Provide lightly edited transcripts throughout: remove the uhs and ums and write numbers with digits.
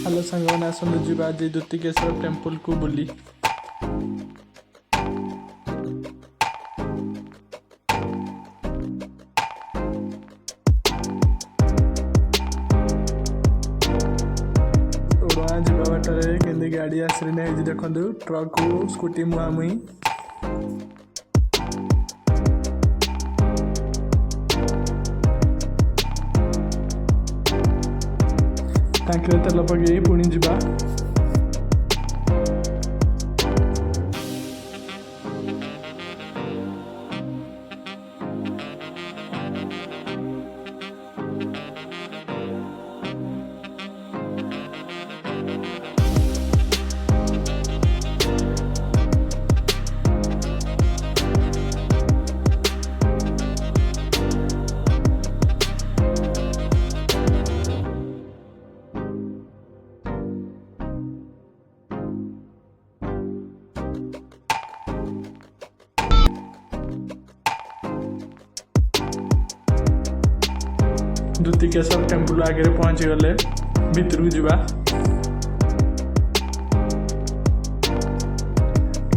Hello सांगने आसतु जा द्युतिकेश्वर temple को बुली। उड़ा जा बाटर के गाड़ी आसरी नहीं देखु ट्रक को स्कूटी मुहांमुही टांकी तेल पकई पुणी जा द्युतिकेश्वर टेम्पल आगे पहुँची गले भितर को जा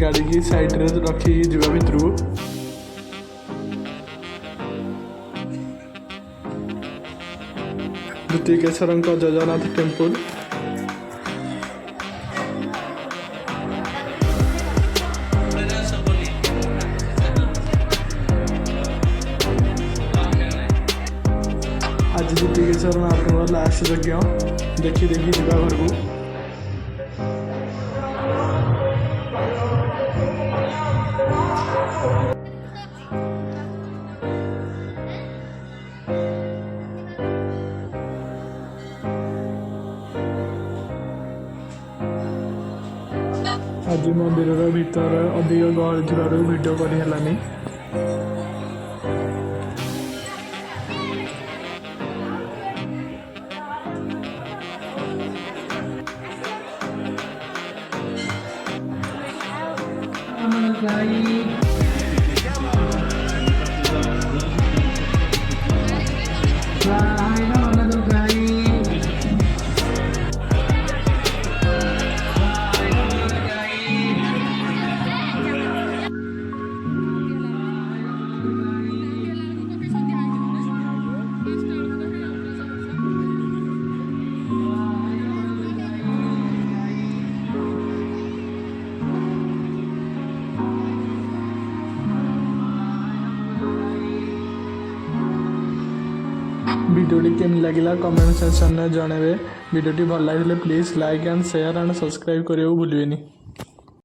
गाड़ी की साइड रे रखी जा भितर को द्युतिकेश्वर जगन्नाथ टेम्पल आज द्युतिकेश्वर महाप्रभु लास्ट यज्ञ देखी देखी जा घर को आज मंदिर भीतर अधिक गहल थोड़ा वीडियो करनी वीडियोटी केमी लगिला कमेंट सेक्शन में जनइबे। वीडियोटी भल लगे please like and share and subscribe करने को भूलिए।